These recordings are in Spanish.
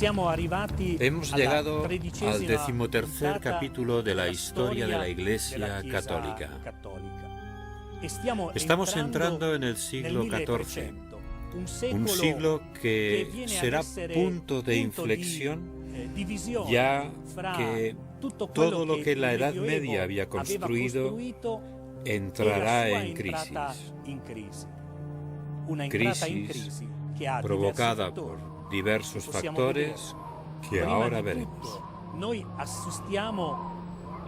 Hemos llegado al 13º capítulo de la historia de la Iglesia Católica. Estamos entrando en el siglo XIV, un siglo que será punto de inflexión, ya que todo lo que la Edad Media había construido entrará en crisis. Crisis provocada por diversos factores que ahora veremos.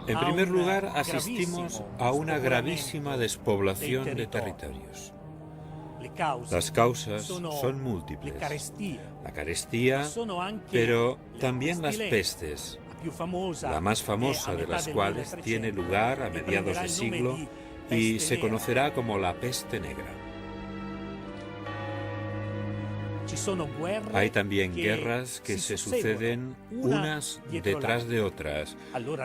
En primer lugar, asistimos a una gravísima despoblación de territorios. Las causas son múltiples. La carestía, pero también las pestes, la más famosa de las cuales tiene lugar a mediados de siglo y se conocerá como la peste negra. Hay también guerras que se suceden unas detrás de otras,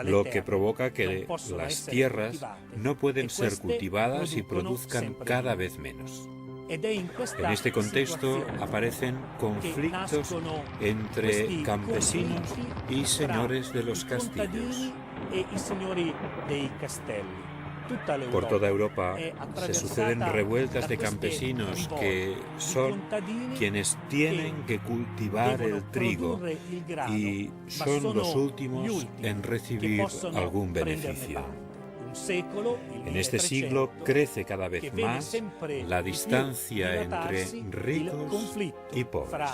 lo que provoca que las tierras no pueden ser cultivadas y produzcan cada vez menos. En este contexto aparecen conflictos entre campesinos y señores de los castillos. Por toda Europa se suceden revueltas de campesinos que son quienes tienen que cultivar el trigo y son los últimos en recibir algún beneficio. En este siglo crece cada vez más la distancia entre ricos y pobres.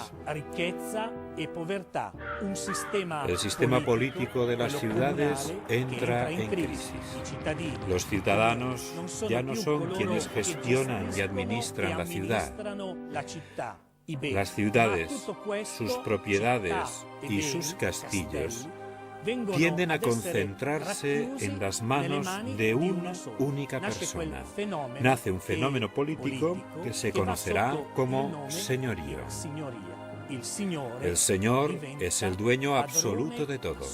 El sistema político de las ciudades entra en crisis. Los ciudadanos ya no son quienes gestionan y administran la ciudad. Las ciudades, sus propiedades y sus castillos tienden a concentrarse en las manos de una única persona. Nace un fenómeno político que se conocerá como señorío. El señor es el dueño absoluto de todo.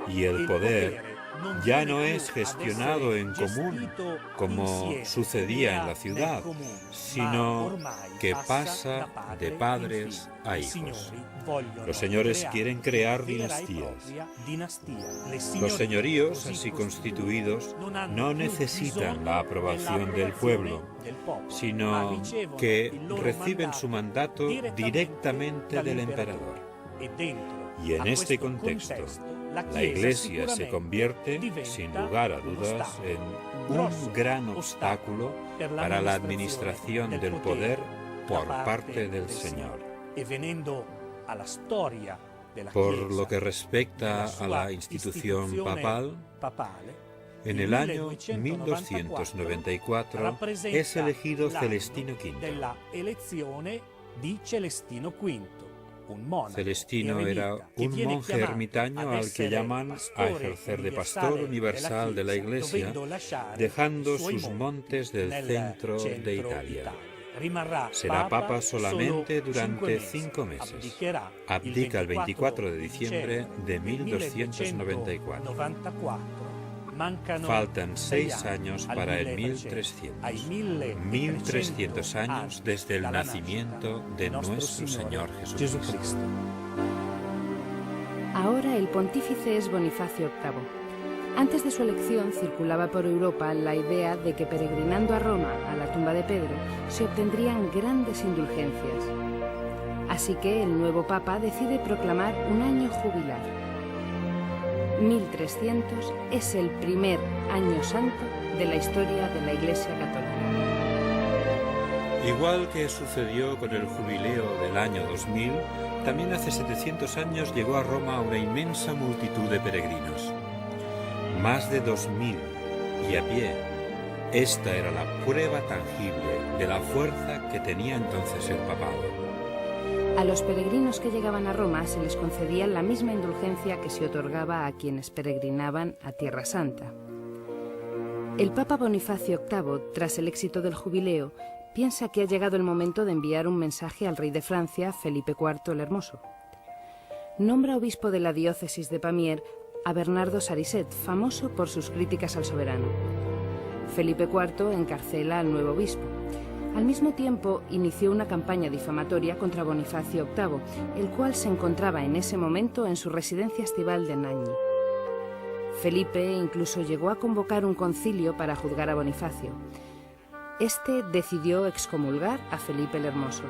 Y el poder ya no es gestionado en común, como sucedía en la ciudad, sino que pasa de padres a hijos. Los señores quieren crear dinastías. Los señoríos, así constituidos, no necesitan la aprobación del pueblo, sino que reciben su mandato directamente del emperador. Y en este contexto, la Iglesia se convierte, sin lugar a dudas, en un gran obstáculo para la administración del poder por parte del Señor. Por lo que respecta a la institución papal, en el año 1294 es elegido Celestino V. Celestino era un monje ermitaño al que llaman a ejercer de pastor universal de la Iglesia, dejando sus montes del centro de Italia. Será papa solamente durante 5 meses. Abdica el 24 de diciembre de 1294. Faltan 6 años para el 1300. 1300 años desde el nacimiento de nuestro Señor Jesucristo. Ahora el pontífice es Bonifacio VIII. Antes de su elección circulaba por Europa la idea de que peregrinando a Roma, a la tumba de Pedro, se obtendrían grandes indulgencias. Así que el nuevo papa decide proclamar un año jubilar. 1300 es el primer año santo de la historia de la Iglesia Católica. Igual que sucedió con el jubileo del año 2000, también hace 700 años llegó a Roma una inmensa multitud de peregrinos. Más de 2000 y a pie. Esta era la prueba tangible de la fuerza que tenía entonces el papado. A los peregrinos que llegaban a Roma se les concedía la misma indulgencia que se otorgaba a quienes peregrinaban a Tierra Santa. El Papa Bonifacio VIII, tras el éxito del jubileo, piensa que ha llegado el momento de enviar un mensaje al rey de Francia, Felipe IV el Hermoso. Nombra obispo de la diócesis de Pamiers a Bernardo Sarisset, famoso por sus críticas al soberano. Felipe IV encarcela al nuevo obispo. Al mismo tiempo, inició una campaña difamatoria contra Bonifacio VIII, el cual se encontraba en ese momento en su residencia estival de Anagni. Felipe incluso llegó a convocar un concilio para juzgar a Bonifacio. Este decidió excomulgar a Felipe el Hermoso.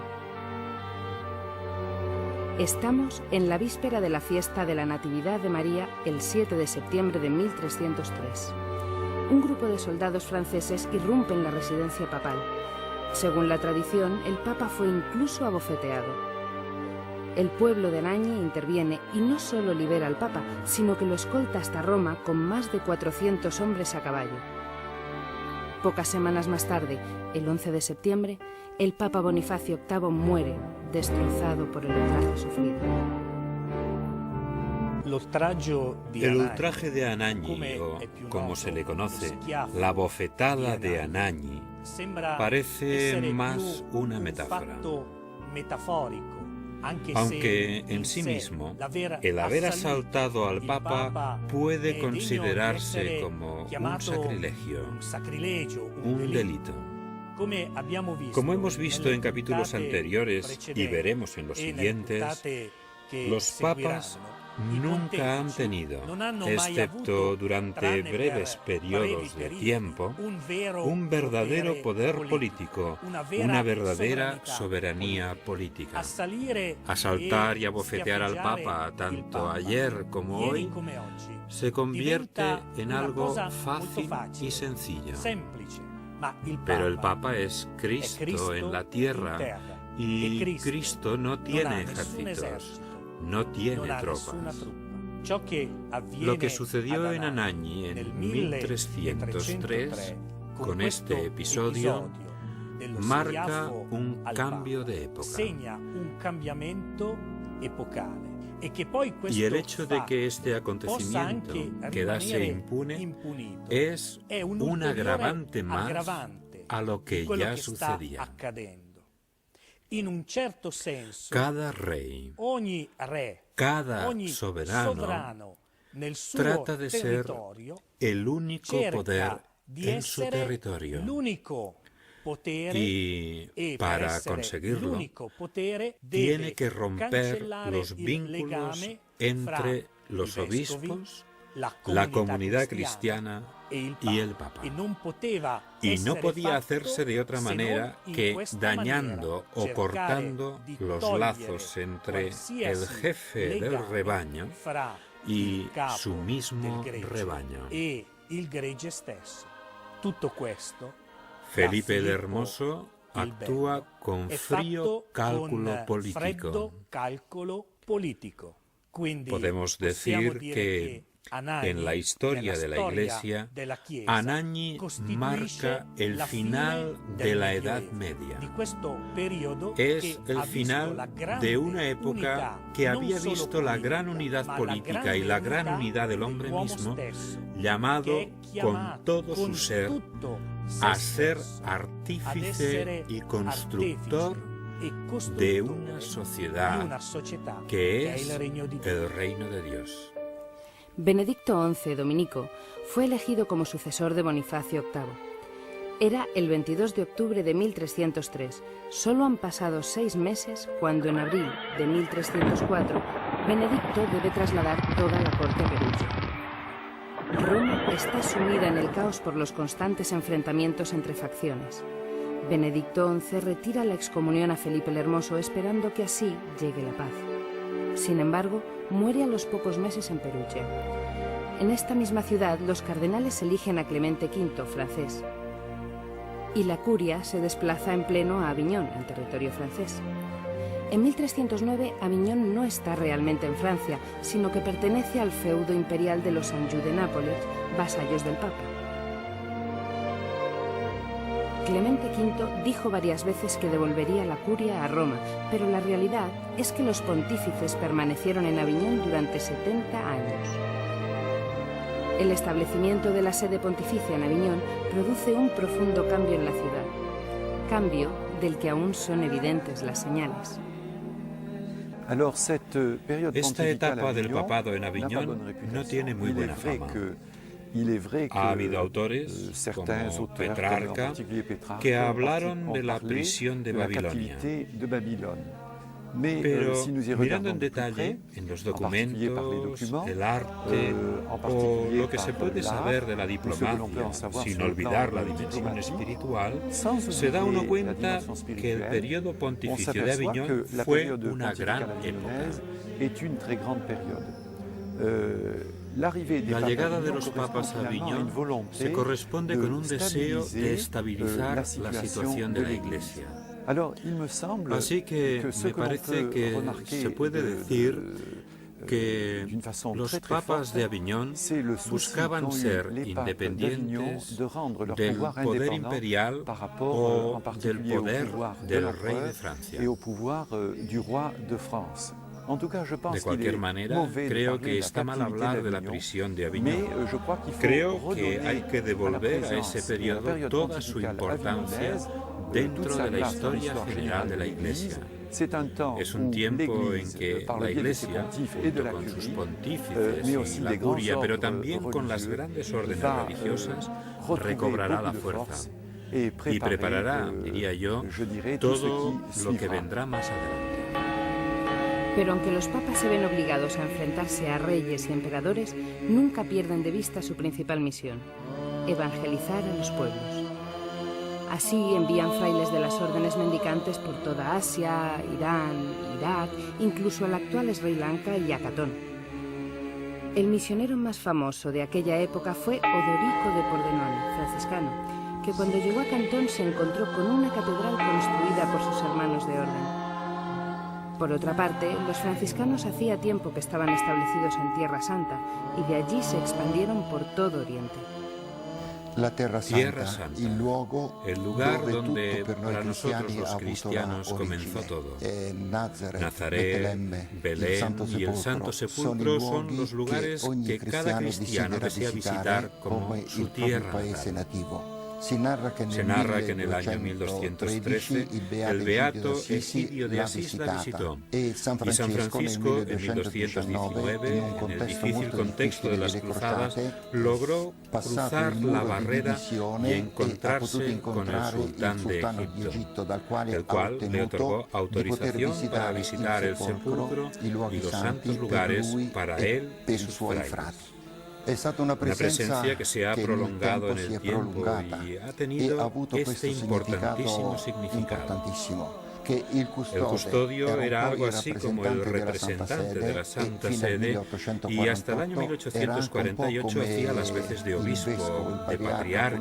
Estamos en la víspera de la fiesta de la Natividad de María, el 7 de septiembre de 1303. Un grupo de soldados franceses irrumpe en la residencia papal. Según la tradición, el Papa fue incluso abofeteado. El pueblo de Anagni interviene y no solo libera al Papa, sino que lo escolta hasta Roma con más de 400 hombres a caballo. Pocas semanas más tarde, el 11 de septiembre, el Papa Bonifacio VIII muere, destrozado por el ultraje sufrido. El ultraje de Anagni, o como se le conoce, la bofetada de Anagni, parece más una metáfora. Aunque en sí mismo, el haber asaltado al Papa puede considerarse como un sacrilegio, un delito. Como hemos visto en capítulos anteriores y veremos en los siguientes, los papas nunca han tenido, excepto durante breves periodos de tiempo, un verdadero poder político, una verdadera soberanía política. Asaltar y abofetear al Papa, tanto ayer como hoy, se convierte en algo fácil y sencillo. Pero el Papa es Cristo en la tierra, y Cristo no tiene ejércitos, no tiene tropas. Lo que sucedió en Anagni en 1303, con este episodio, marca un cambio de época. Y el hecho de que este acontecimiento quedase impune es un agravante más a lo que ya sucedía. Cada rey, cada soberano trata de ser el único poder en su territorio. Y para conseguirlo, tiene que romper los vínculos entre los obispos, la comunidad cristiana y el Papa. Y no podía hacerse de otra manera que dañando o cortando los lazos entre el jefe del rebaño y su mismo rebaño. Felipe el Hermoso actúa con frío cálculo político. Podemos decir que en la historia de la Iglesia, Anagni marca el final de la Edad Media. Es el final de una época que había visto la gran unidad política y la gran unidad del hombre mismo, llamado con todo su ser a ser artífice y constructor de una sociedad que es el reino de Dios. Benedicto XI, dominico, fue elegido como sucesor de Bonifacio VIII. Era el 22 de octubre de 1303. Solo han pasado 6 meses cuando en abril de 1304 Benedicto debe trasladar toda la corte a Perugia. Roma está sumida en el caos por los constantes enfrentamientos entre facciones. Benedicto XI retira la excomunión a Felipe el Hermoso esperando que así llegue la paz. Sin embargo, muere a los pocos meses en Perugia. En esta misma ciudad, los cardenales eligen a Clemente V, francés, y la curia se desplaza en pleno a Aviñón, en territorio francés. En 1309, Aviñón no está realmente en Francia, sino que pertenece al feudo imperial de los Anjou de Nápoles, vasallos del Papa. Clemente V dijo varias veces que devolvería la curia a Roma, pero la realidad es que los pontífices permanecieron en Aviñón durante 70 años. El establecimiento de la sede pontificia en Aviñón produce un profundo cambio en la ciudad, cambio del que aún son evidentes las señales. Esta etapa del papado en Aviñón no tiene muy buena fama. Ha habido autores, como Petrarca, que hablaron de la prisión de Babilonia. Pero mirando en detalle, en los documentos, el arte o lo que se puede saber de la diplomacia, sin olvidar la dimensión espiritual, se da uno cuenta que el periodo pontificio de Aviñón fue una gran época. La llegada de los papas a Aviñón se corresponde con un deseo de estabilizar la situación de la Iglesia. Así que me parece que se puede decir que los papas de Aviñón buscaban ser independientes del poder imperial o del poder del rey de Francia. De cualquier manera, creo que está mal hablar de la prisión de Aviñón. Creo que hay que devolver a ese periodo toda su importancia dentro de la historia general de la Iglesia. Es un tiempo en que la Iglesia, junto con sus pontífices y la curia, pero también con las grandes órdenes religiosas, recobrará la fuerza y preparará, diría yo, todo lo que vendrá más adelante. Pero aunque los papas se ven obligados a enfrentarse a reyes y emperadores, nunca pierden de vista su principal misión: evangelizar a los pueblos. Así envían frailes de las órdenes mendicantes por toda Asia, Irán, Irak, incluso al actual Sri Lanka y a Catón. El misionero más famoso de aquella época fue Odorico de Pordenone, franciscano, que cuando llegó a Cantón se encontró con una catedral construida por sus hermanos de orden. Por otra parte, los franciscanos hacía tiempo que estaban establecidos en Tierra Santa y de allí se expandieron por todo Oriente. La Tierra Santa, el lugar donde para nosotros los cristianos comenzó todo. Nazaret, Belén y el Santo Sepulcro son los lugares que cada cristiano desea visitar como su tierra natal. Se narra que en el año 1213 el beato Egidio de Asís la visitó y San Francisco en 1219, en el difícil contexto de las cruzadas, logró cruzar la barrera y encontrarse con el sultán de Egipto, el cual le otorgó autorización para visitar el sepulcro y los santos lugares para él y sus frailes. Una presencia que se ha prolongado en el tiempo y ha tenido este importantísimo significado. El custodio era algo así como el representante de la Santa Sede y hasta el año 1848 hacía las veces de obispo, de patriarca,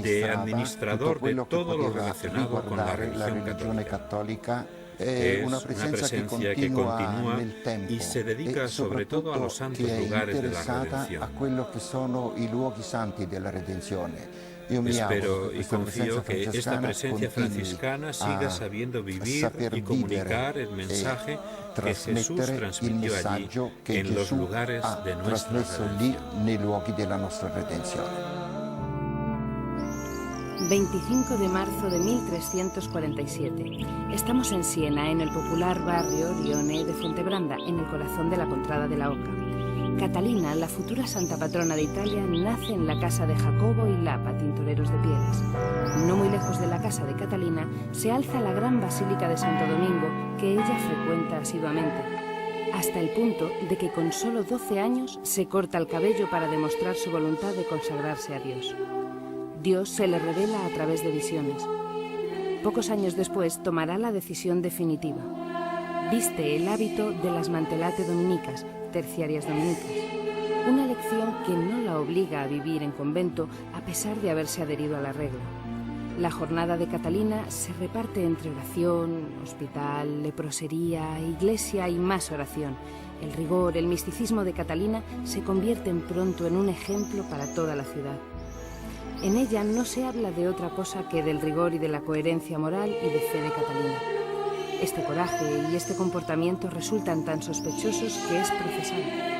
de administrador de todo lo relacionado con la religión católica. Es una presencia que continúa y se dedica sobre todo a los santos lugares de la redención. Espero y confío que esta presencia franciscana siga sabiendo vivir y comunicar el mensaje que Jesús transmitió allí, en los lugares de nuestra redención. 25 de marzo de 1347. Estamos en Siena, en el popular barrio Rione de Fontebranda, en el corazón de la contrada de la Oca. Catalina, la futura santa patrona de Italia, nace en la casa de Jacobo y Lapa, tintoreros de piedras. No muy lejos de la casa de Catalina se alza la gran basílica de Santo Domingo, que ella frecuenta asiduamente, hasta el punto de que con solo 12 años se corta el cabello para demostrar su voluntad de consagrarse a Dios. Dios se le revela a través de visiones. Pocos años después tomará la decisión definitiva. Viste el hábito de las mantelate dominicas, terciarias dominicas, una lección que no la obliga a vivir en convento a pesar de haberse adherido a la regla. La jornada de Catalina se reparte entre oración, hospital, leprosería, iglesia y más oración. El rigor, el misticismo de Catalina se convierten pronto en un ejemplo para toda la ciudad. En ella no se habla de otra cosa que del rigor y de la coherencia moral y de fe de Catalina. Este coraje y este comportamiento resultan tan sospechosos que es procesada.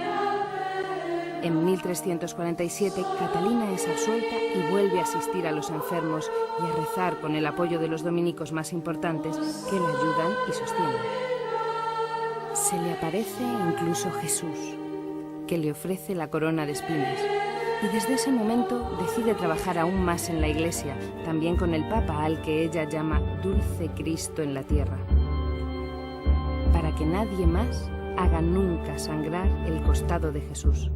En 1347, Catalina es absuelta y vuelve a asistir a los enfermos y a rezar con el apoyo de los dominicos más importantes que la ayudan y sostienen. Se le aparece incluso Jesús, que le ofrece la corona de espinas. Y desde ese momento decide trabajar aún más en la Iglesia, también con el Papa, al que ella llama Dulce Cristo en la tierra, para que nadie más haga nunca sangrar el costado de Jesús.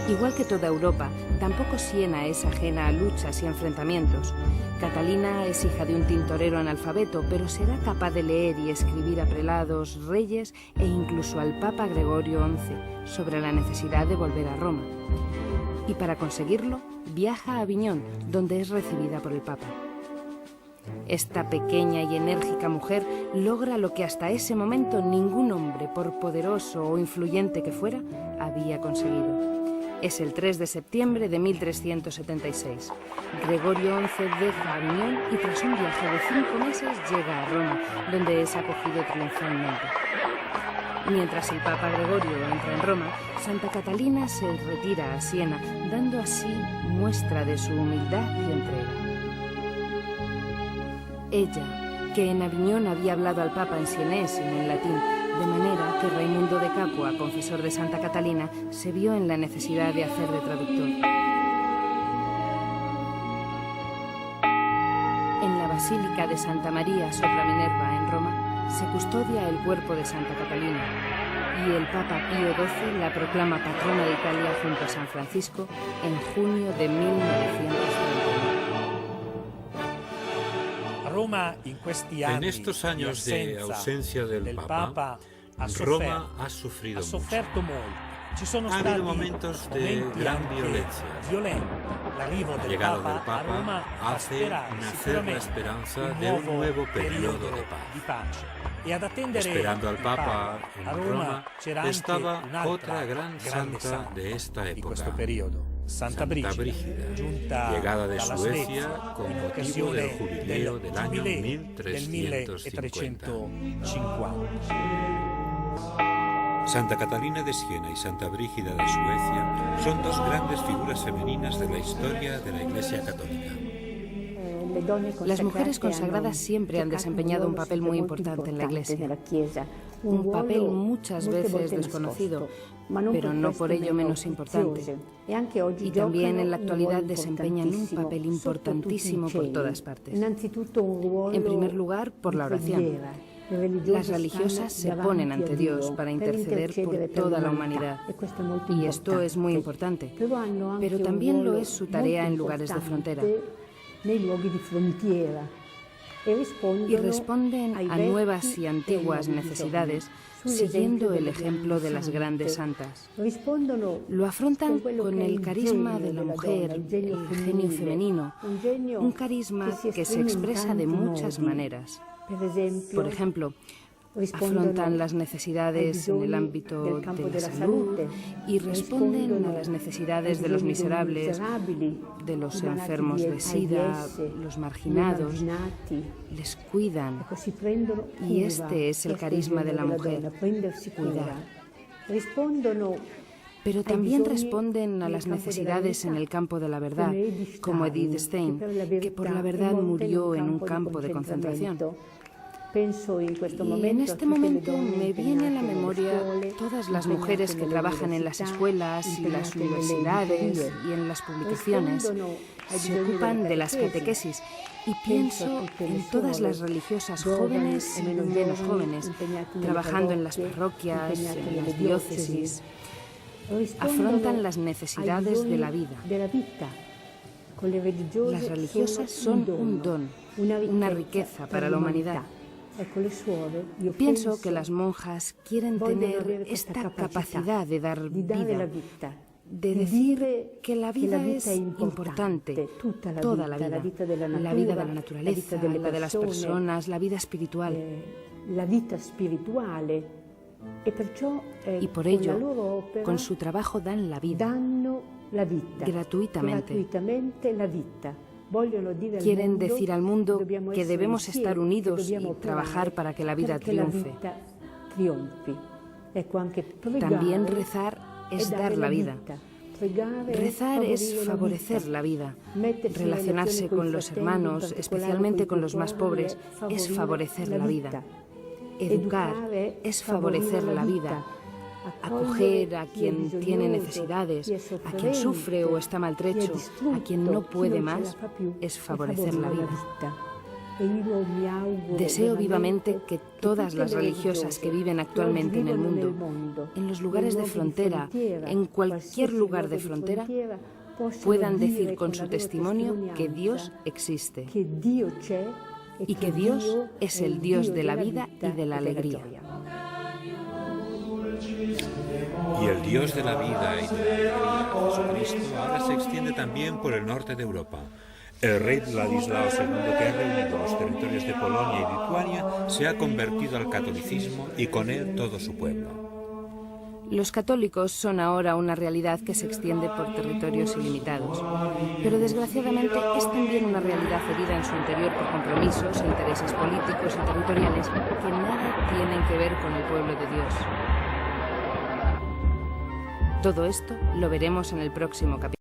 Igual que toda Europa, tampoco Siena es ajena a luchas y enfrentamientos. Catalina es hija de un tintorero analfabeto, pero será capaz de leer y escribir a prelados, reyes e incluso al Papa Gregorio XI sobre la necesidad de volver a Roma. Y para conseguirlo, viaja a Aviñón, donde es recibida por el Papa. Esta pequeña y enérgica mujer logra lo que hasta ese momento ningún hombre, por poderoso o influyente que fuera, había conseguido. Es el 3 de septiembre de 1376. Gregorio XI deja Aviñón y tras un viaje de 5 meses llega a Roma, donde es acogido triunfalmente. Mientras el Papa Gregorio entra en Roma, Santa Catalina se retira a Siena, dando así muestra de su humildad y entrega. Ella, que en Aviñón había hablado al Papa en sienés y en latín, de manera que Raimundo de Capua, confesor de Santa Catalina, se vio en la necesidad de hacer de traductor. En la Basílica de Santa María sopra Minerva, en Roma, se custodia el cuerpo de Santa Catalina, y el Papa Pío XII la proclama patrona de Italia junto a San Francisco en junio de 1931. En estos años de ausencia del Papa, Roma ha sufrido mucho. Ha habido momentos de gran violencia. La llegada del Papa hace nacer la esperanza de un nuevo periodo de paz. Esperando al Papa en Roma estaba otra gran santa de esta época, Santa Brígida, llegada de Suecia con motivo del jubileo del año 1350. Santa Catalina de Siena y Santa Brígida de Suecia son dos grandes figuras femeninas de la historia de la Iglesia Católica. Las mujeres consagradas siempre han desempeñado un papel muy importante en la Iglesia, un papel muchas veces desconocido, pero no por ello menos importante. Y también en la actualidad desempeñan un papel importantísimo por todas partes. En primer lugar, por la oración. Las religiosas se ponen ante Dios para interceder por toda la humanidad, y esto es muy importante, pero también lo es su tarea en lugares de frontera. Y responden a nuevas y antiguas necesidades siguiendo el ejemplo de las grandes santas. Lo afrontan con el carisma de la mujer, el genio femenino, un carisma que se expresa de muchas maneras. Por ejemplo, afrontan las necesidades en el ámbito de la salud y responden a las necesidades de los miserables, de los enfermos de SIDA, los marginados. Les cuidan. Y este es el carisma de la mujer, cuidar. Pero también responden a las necesidades en el campo de la verdad, como Edith Stein, que por la verdad murió en un campo de concentración. Y en este momento me viene a la memoria todas las mujeres que trabajan en las escuelas y las universidades y en las publicaciones, se ocupan de las catequesis, y pienso en todas las religiosas jóvenes y menos jóvenes, trabajando en las parroquias, en las diócesis. Afrontan las necesidades de la vida. Las religiosas son un don, una riqueza para la humanidad. Pienso que las monjas quieren tener esta capacidad de dar vida, de decir que la vida es importante, toda la vida de la naturaleza, la de las personas, la vida espiritual. Y por ello, con su trabajo dan la vida, gratuitamente. Quieren decir al mundo que debemos estar unidos y trabajar para que la vida triunfe. También rezar es dar la vida. Rezar es favorecer la vida. Relacionarse con los hermanos, especialmente con los más pobres, es favorecer la vida. Educar es favorecer la vida. acoger a quien tiene necesidades, a quien sufre o está maltrecho, a quien no puede más, es favorecer la vida. Deseo vivamente que todas las religiosas que viven actualmente en el mundo, en los lugares de frontera, en cualquier lugar de frontera, puedan decir con su testimonio que Dios existe y que Dios es el Dios de la vida y de la alegría. Y el Dios de la vida y de la alegría, Jesucristo, ahora se extiende también por el norte de Europa. El rey Vladislao II, que ha reunido los territorios de Polonia y Lituania, se ha convertido al catolicismo y con él todo su pueblo. Los católicos son ahora una realidad que se extiende por territorios ilimitados, pero desgraciadamente es también una realidad herida en su interior por compromisos, intereses políticos y territoriales que nada tienen que ver con el pueblo de Dios. Todo esto lo veremos en el próximo capítulo.